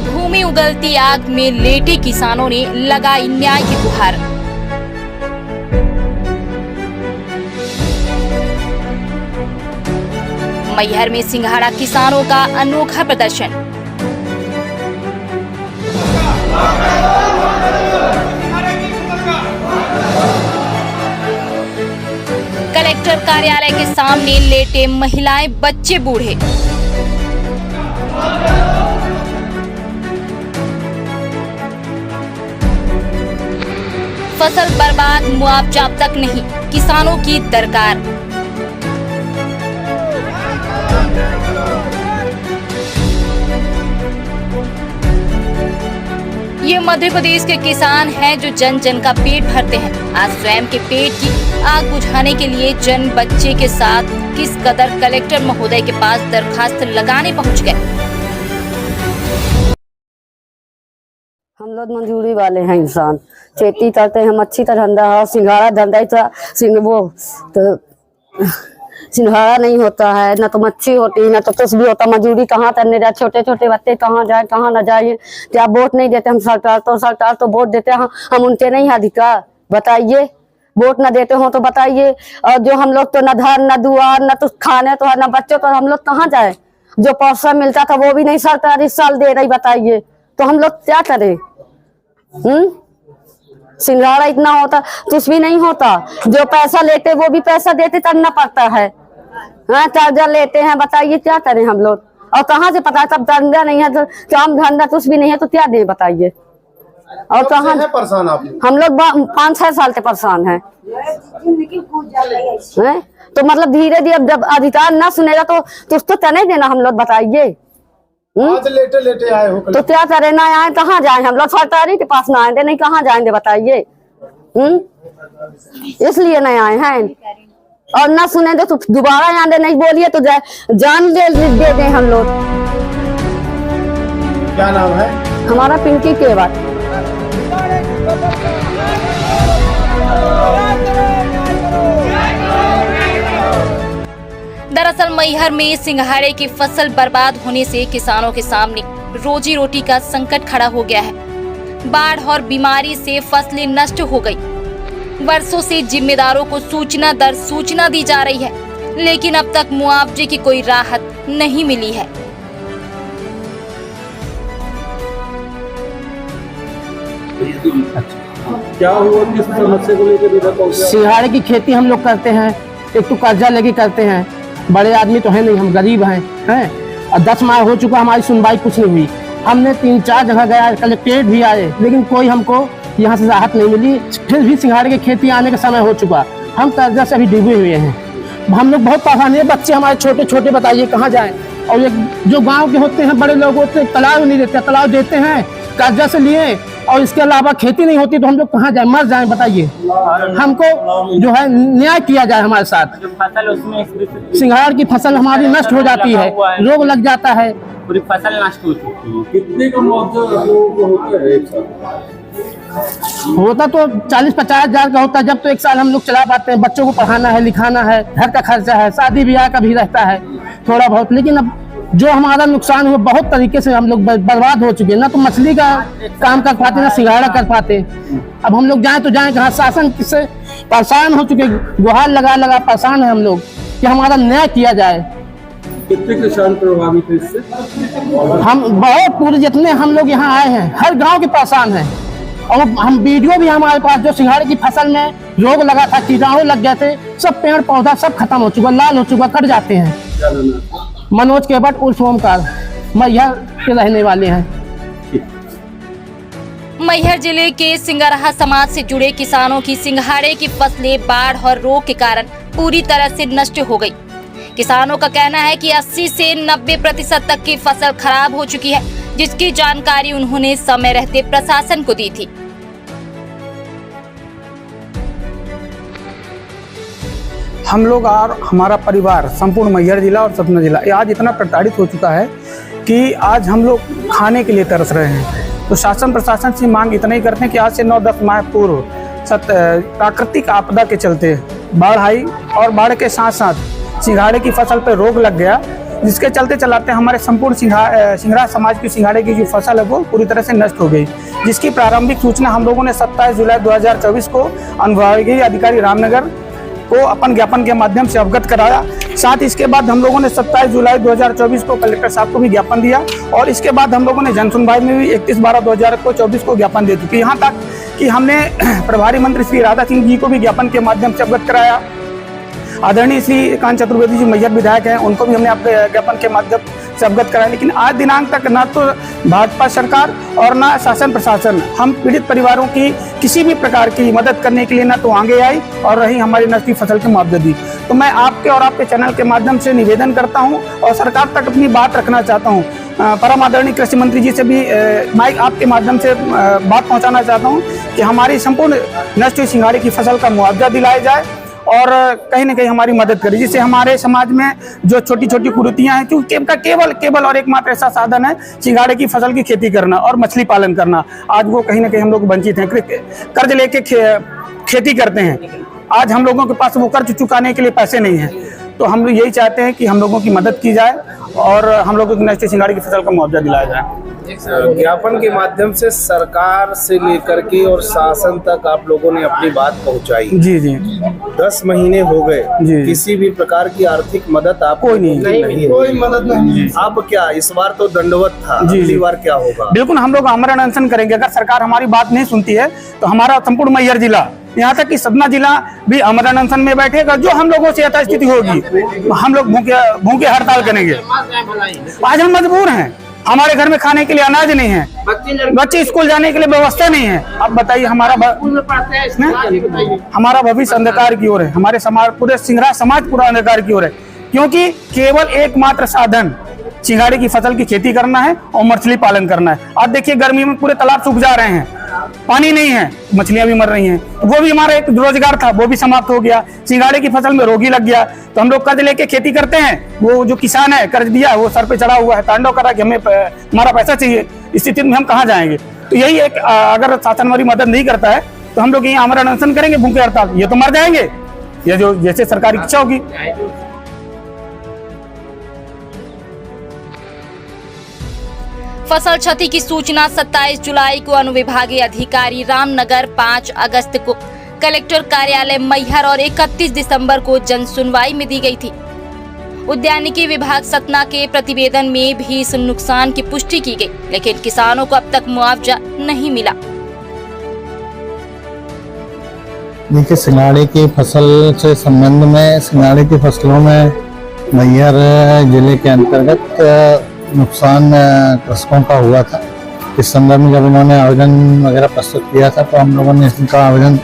भूमि उगलती आग में लेटे किसानों ने लगाई न्याय की गुहार। मैहर में सिंघाड़ा किसानों का अनोखा प्रदर्शन। कलेक्टर कार्यालय के सामने लेटे महिलाएं, बच्चे, बूढ़े। फसल बर्बाद, मुआवजा तक नहीं, किसानों की दरकार। ये मध्य प्रदेश के किसान हैं जो जन जन का पेट भरते हैं। आज स्वयं के पेट की आग बुझाने के लिए जन बच्चे के साथ किस कदर कलेक्टर महोदय के पास दरखास्त लगाने पहुंच गए। हम लोग मजदूरी वाले हैं इंसान, खेती करते हैं, मच्छी का धंधा है, सिंघाड़ा धंधा था, सिंघाड़ा नहीं होता है, न तो मच्छी होती है, न तो कुछ भी होता। मजदूरी कहाँ करने जाए, छोटे छोटे बच्चे कहाँ जाए कहाँ न जाए। क्या वोट नहीं देते हम सरकार तो वोट देते हैं, हम उनके नहीं अधिकार। बताइए, वोट न देते हो तो बताइए। और जो हम लोग तो न घर न दुआर न तो खाने तो है न बच्चों तो हम लोग कहाँ जाए। जो पैसा मिलता था वो भी नहीं सरकार इस साल दे रही। बताइए तो हम लोग क्या करें। सिंघाड़ा इतना होता कुछ भी नहीं होता। जो पैसा लेते वो भी पैसा देते करना पड़ता है। हाँ, कर्जा लेते हैं। बताइए क्या करें हम लोग। और कहाँ से पता है, तब धंधा नहीं है, काम धंधा कुछ भी नहीं है तो क्या दे बताइए। और कहाँ परेशान आप? हम लोग 5-6 साल से परेशान हैं। तो मतलब धीरे धीरे जब अधिकार ना सुनेगा तो उसको तो नहीं देना हम लोग। बताइए आज लेटे लेटे आए हो तो क्या करें, ना आए कहाँ जाए हम लोग। सरकारी के पास ना आएंगे, नहीं कहाँ जाएंगे बताइए। इसलिए नहीं आए हैं। और ना सुने तो दोबारा आने नहीं बोलिए तो जान दे दें हम लोग। क्या नाम है? हमारा पिंकी केवट। दरअसल मैहर में सिंघाड़े की फसल बर्बाद होने से किसानों के सामने रोजी रोटी का संकट खड़ा हो गया है। बाढ़ और बीमारी से फसलें नष्ट हो गई। वर्षों से जिम्मेदारों को सूचना दर सूचना दी जा रही है, लेकिन अब तक मुआवजे की कोई राहत नहीं मिली है। क्या हुआ, किस समस्या को लेकर? सिंघाड़े की खेती हम लोग करते हैं, एक तो कर्जा लेके करते हैं। बड़े आदमी तो है नहीं, हम गरीब हैं। और 10 माह हो चुका, हमारी सुनवाई कुछ नहीं हुई। हमने 3-4 जगह गया, कलेक्ट्रेट भी आए, लेकिन कोई हमको यहाँ से राहत नहीं मिली। फिर भी सिंघाड़े की खेती आने का समय हो चुका, हम कर्जा से अभी डूबे हुए हैं। हम लोग बहुत परेशान हैं। बच्चे हमारे छोटे छोटे, बताइए कहाँ जाएं। और ये जो गांव के होते हैं, बड़े लोग होते हैं, तालाब नहीं देते, तालाब देते हैं कर्जा से लिए, और इसके अलावा खेती नहीं होती तो हम लोग कहाँ जाए, मर जाएं। बताइए, हमको जो है न्याय किया जाए हमारे साथ। फसल उसमें सिंघाड़ की फसल हमारी नष्ट हो जाती है, रोग लग जाता है, पूरी फसल नष्ट हो चुकी है। कितने का मुआवजा होता है एक साल? होता तो 40-50 हजार का होता है। जब तो एक साल हम लोग चला पाते हैं। बच्चों को पढ़ाना है, लिखाना है, घर का खर्चा है, शादी ब्याह का भी रहता है थोड़ा बहुत। लेकिन अब जो हमारा नुकसान हुआ, बहुत तरीके से हम लोग बर्बाद हो चुके हैं। ना तो मछली का काम कर पाते, ना सिंघाड़ा कर पाते। अब हम लोग जाएं तो जाएं कहाँ। शासन से परेशान हो चुके, गुहार लगा लगा परेशान है हम लोग कि हमारा न्याय किया जाए। कितने किसान प्रभावित है इससे? हम बहुत पूरे जितने हम लोग यहाँ आए हैं, हर गाँव के परेशान हैं। और हम वीडियो भी हमारे पास, जो सिंघाड़े की फसल में रोग लगा था, कीटाणु लग गए थे, सब पेड़ पौधा सब खत्म हो चुका, लाल हो चुका, कट जाते हैं। मनोज केवट उर्फ ओमकार, मैहर के रहने वाले हैं। मैहर जिले के सिंगरहा समाज से जुड़े किसानों की सिंघाड़े की फसलें बाढ़ और रोग के कारण पूरी तरह से नष्ट हो गई। किसानों का कहना है कि 80 से 90% तक की फसल खराब हो चुकी है, जिसकी जानकारी उन्होंने समय रहते प्रशासन को दी थी। हम लोग और हमारा परिवार संपूर्ण मैहर जिला और सतना जिला आज इतना प्रताड़ित हो चुका है कि आज हम लोग खाने के लिए तरस रहे हैं। तो शासन प्रशासन से मांग इतना ही करते हैं कि आज से 9-10 माह पूर्व प्राकृतिक आपदा के चलते बाढ़ आई और बाढ़ के साथ साथ सिंघाड़े की फसल पर रोग लग गया, जिसके चलते चलाते हमारे संपूर्ण सिंघाड़ा समाज की सिंघाड़े की जो फसल है वो पूरी तरह से नष्ट हो गई, जिसकी प्रारंभिक सूचना हम लोगों ने 27 जुलाई 2024 को अनुभागीय अधिकारी रामनगर को अपन ज्ञापन के माध्यम से अवगत कराया। साथ ही इसके बाद हम लोगों ने 27 जुलाई 2024 को कलेक्टर साहब को भी ज्ञापन दिया और इसके बाद हम लोगों ने जन सुनवाई में भी 31/12/2024 को ज्ञापन दे चुके। यहाँ तक कि हमने प्रभारी मंत्री श्री राधा सिंह जी को भी ज्ञापन के माध्यम से अवगत कराया। आदरणीय श्री कांत चतुर्वेदी जी मैहर विधायक हैं, उनको भी हमने अपने ज्ञापन के माध्यम से अवगत कराया, लेकिन आज दिनांक तक ना तो भाजपा सरकार और ना शासन प्रशासन हम पीड़ित परिवारों की किसी भी प्रकार की मदद करने के लिए ना तो आगे आई और रही हमारी नष्ट फसल की मुआवजा दी। तो मैं आपके और आपके चैनल के माध्यम से निवेदन करता हूँ और सरकार तक अपनी बात रखना चाहता हूँ। परम आदरणीय कृषि मंत्री जी से भी माइक आपके माध्यम से बात पहुँचाना चाहता हूँ कि हमारी संपूर्ण नष्ट हुई सिंघाड़े की फसल का मुआवजा दिलाया जाए और कहीं ना कहीं हमारी मदद करें, जिससे हमारे समाज में जो छोटी छोटी कुरीतियां हैं, क्योंकि केवल और एकमात्र ऐसा साधन है सिंघाड़े की फसल की खेती करना और मछली पालन करना, आज वो कहीं ना कहीं हम लोग वंचित हैं। कर्ज लेके खेती करते हैं, आज हम लोगों के पास वो कर्ज चुकाने के लिए पैसे नहीं हैं, तो हम लोग यही चाहते हैं कि हम लोगों की मदद की जाए और हम लोगों की नष्ट सिंघाड़े की फसल का मुआवजा दिलाया जाए। ज्ञापन के माध्यम से सरकार से लेकर के और शासन तक आप लोगों ने अपनी बात पहुंचाई। जी जी 10 महीने हो गए, किसी भी प्रकार की आर्थिक मदद आपको कोई नहीं, कोई मदद नहीं। अब क्या इस बार तो दंडवत था, अगली बार क्या होगा? बिल्कुल हम लोग आमरण अनशन करेंगे। अगर सरकार हमारी बात नहीं सुनती है तो हमारा संपूर्ण मैहर जिला, यहाँ तक कि सतना जिला भी आमरण अनशन में बैठेगा। जो हम लोगों से यथास्थिति होगी हम लोग भूखे हड़ताल करेंगे। आज हम मजबूर हैं, हमारे घर में खाने के लिए अनाज नहीं है, बच्चे स्कूल जाने के लिए व्यवस्था नहीं है। अब बताइए हमारा भविष्य अंधकार की ओर है, हमारे समाज पूरे सिंघाड़ा समाज पूरा अंधकार की ओर है, क्योंकि केवल एकमात्र साधन सिंघाड़े की फसल की खेती करना है और मछली पालन करना है। आज देखिए गर्मी में पूरे तालाब सूख जा रहे हैं, पानी नहीं है, मछलियां भी मर रही हैं। वो भी हमारा एक रोजगार था, वो भी समाप्त हो गया। सिंघाड़े की फसल में रोगी लग गया तो हम लोग कर्ज लेके खेती करते हैं। वो जो किसान है कर्ज दिया, वो सर पे चढ़ा हुआ है, तांडव कर रहा है कि हमें हमारा पैसा चाहिए। इस स्थिति में हम कहाँ जाएंगे? तो यही एक अगर शासन हमारी मदद नहीं करता है तो हम लोग यही आमरण अनशन करेंगे, भूखे हड़ताल। ये तो मर जाएंगे, ये जो जैसे सरकारी इच्छा होगी। फसल क्षति की सूचना 27 जुलाई को अनुविभागीय अधिकारी रामनगर, 5 अगस्त को कलेक्टर कार्यालय मैहर और 31 दिसंबर को जन सुनवाई में दी गई थी। उद्यानिकी विभाग सतना के प्रतिवेदन में भी इस नुकसान की पुष्टि की गई, लेकिन किसानों को अब तक मुआवजा नहीं मिला। देखिए, सिंघाड़े की फसल से संबंध में सिंघाड़े की फसलों में मैहर जिले के अंतर्गत नुकसान कृषकों का हुआ था। इस संदर्भ में जब इन्होंने आवेदन वगैरह प्रस्तुत किया था तो हम लोगों ने इनका आवेदन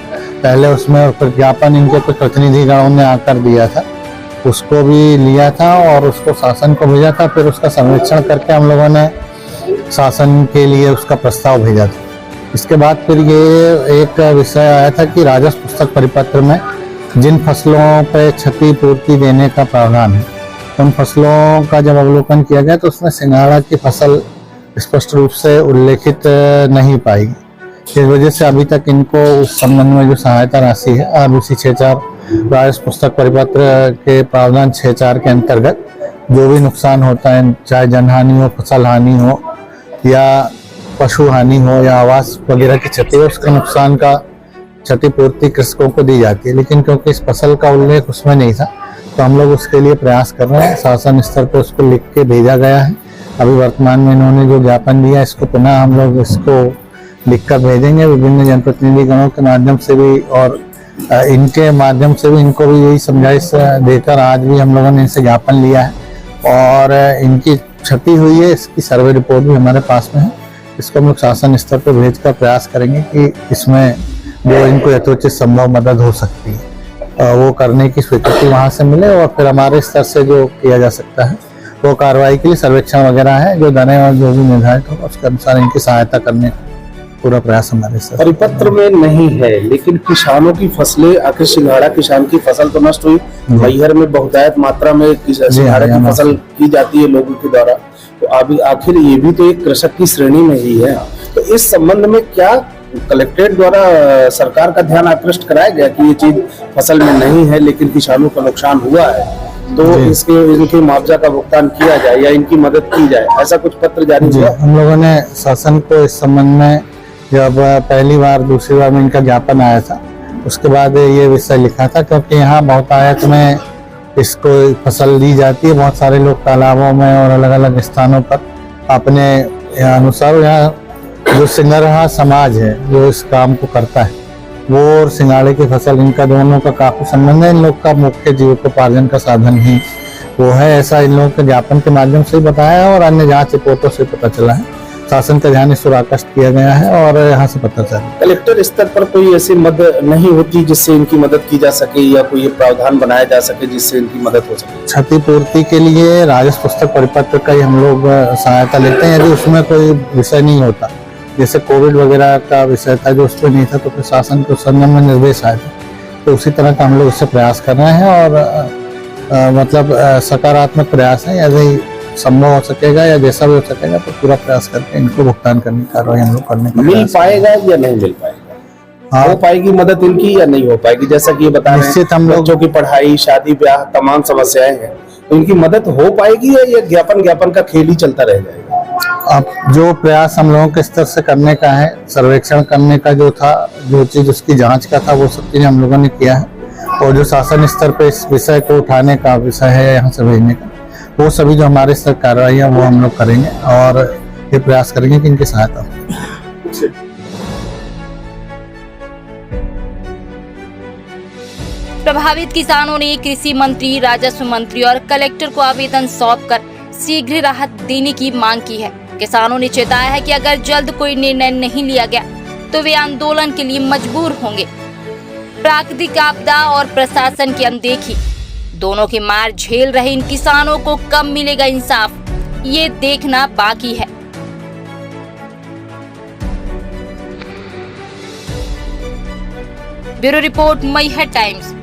पहले उसमें प्रज्ञापन इनके कुछ प्रतिनिधिगणों ने आकर दिया था, उसको भी लिया था और उसको शासन को भेजा था। फिर उसका सर्वेक्षण करके हम लोगों ने शासन के लिए उसका प्रस्ताव भेजा था। इसके बाद फिर ये एक विषय आया था कि राजस्व पुस्तक परिपत्र में जिन फसलों पर क्षतिपूर्ति देने का प्रावधान है, उन फसलों का जब अवलोकन किया गया तो उसमें सिंघाड़ा की फसल स्पष्ट रूप से उल्लेखित नहीं पाई। इस वजह से अभी तक इनको उस संबंध में जो सहायता राशि है RBC 64 राजस्व पुस्तक परिपत्र के प्रावधान 64 के अंतर्गत जो भी नुकसान होता है, चाहे जनहानि हो, फसल हानि हो या पशु हानि हो या आवास वगैरह की क्षति हो, उसके नुकसान का क्षतिपूर्ति कृषकों को दी जाती है। लेकिन क्योंकि इस फसल का उल्लेख उसमें नहीं था तो हम लोग उसके लिए प्रयास कर रहे हैं। शासन स्तर पर उसको लिख के भेजा गया है। अभी वर्तमान में इन्होंने जो ज्ञापन दिया इसको पुनः हम लोग इसको लिखकर भेजेंगे विभिन्न जनप्रतिनिधिगणों के माध्यम से भी और इनके माध्यम से भी। इनको भी यही समझाइश देकर आज भी हम लोगों ने इनसे ज्ञापन लिया है और इनकी क्षति हुई है, इसकी सर्वे रिपोर्ट भी हमारे पास में है। इसको हम लोग शासन स्तर पर भेजकर प्रयास करेंगे कि इसमें जो इनको यथोचित संभव मदद हो सकती है वो करने की स्वीकृति वहाँ से मिले और फिर हमारे स्तर से जो किया जा सकता है वो कार्रवाई के लिए सर्वेक्षण वगैरह है, जो दरें और जो भी निर्धारित हो उसके अनुसार इनकी सहायता करने का पूरा प्रयास हमारे स्तर परिपत्र में नहीं है। लेकिन किसानों की फसलें, आखिर सिंघाड़ा किसान की फसल तो नष्ट हुई, मैहर में बहुतायत मात्रा में सिंघाड़ा की फसल की जाती है लोगों के द्वारा, तो अभी आखिर ये भी तो एक कृषक की श्रेणी में ही है। तो इस संबंध में क्या कलेक्ट्रेट द्वारा सरकार का ध्यान आकृष्ट कराया गया कि ये चीज फसल में नहीं है लेकिन किसानों का नुकसान हुआ है, तो इनके मुआवजा का भुगतान किया जाए या इनकी मदद की जाए, ऐसा कुछ पत्र जारी हुआ? हम लोगों ने शासन को इस संबंध में जब पहली बार दूसरी बार में इनका ज्ञापन आया था उसके बाद ये विषय लिखा था, क्योंकि यहाँ बहुत आयत में इसको फसल दी जाती है। बहुत सारे लोग तालाबों में और अलग अलग स्थानों पर अपने अनुसार, यहाँ जो सिंगरहा समाज है जो इस काम को करता है वो और सिंगाड़े की फसल, इनका दोनों का काफी संबंध है। इन लोग का मुख्य जीविकोपार्जन का साधन ही वो है, ऐसा इन लोगों के ज्ञापन के माध्यम से ही बताया है और अन्य जांच रिपोर्टों से पता चला है। शासन का ध्यान इस ओर आकृष्ट किया गया है और यहाँ से पता चला। कलेक्टर स्तर पर कोई ऐसी मदद नहीं होती जिससे इनकी मदद की जा सके या कोई प्रावधान बनाया जा सके जिससे इनकी मदद हो सके? क्षतिपूर्ति के लिए राजस्व पुस्तक परिपत्र का ही हम लोग सहायता लेते हैं। यदि उसमें कोई विषय नहीं होता, जैसे कोविड वगैरह का विषय था जो उसमें नहीं था, तो फिर शासन के संबंध में निर्देश आए थे, तो उसी तरह का हम लोग इससे प्रयास कर रहे हैं और मतलब सकारात्मक प्रयास है। यदि संभव हो सकेगा या जैसा भी हो सकेगा तो पूरा प्रयास करके इनको भुगतान करने की कार्रवाई हम लोग करने का मिल पाएगा या नहीं मिल पाएगा? हाँ, हो पाएगी मदद इनकी या नहीं हो पाएगी? जैसा कि ये बता रहे निश्चित हैं हम लोग बच्चों की पढ़ाई, शादी ब्याह, तमाम समस्याएं हैं, तो इनकी मदद हो पाएगी या ये ज्ञापन का खेल ही चलता रह जाएगा? अब जो प्रयास हम लोगों के स्तर से करने का है, सर्वेक्षण करने का जो था, जो चीज उसकी जांच का था, वो सब चीजें हम लोगों ने किया है। और जो शासन स्तर पे इस विषय को उठाने का विषय है यहाँ से भेजने का, वो सभी जो हमारे स्तर कार्रवाई है वो हम लोग करेंगे और ये प्रयास करेंगे कि इनकी सहायता हो। प्रभावित किसानों ने कृषि मंत्री, राजस्व मंत्री और कलेक्टर को आवेदन सौंपकर शीघ्र राहत देने की मांग की है। किसानों ने चेताया है कि अगर जल्द कोई निर्णय नहीं लिया गया तो वे आंदोलन के लिए मजबूर होंगे। प्राकृतिक आपदा और प्रशासन की अनदेखी दोनों की मार झेल रहे इन किसानों को कब मिलेगा इंसाफ, ये देखना बाकी है। Bureau report, Maihar times.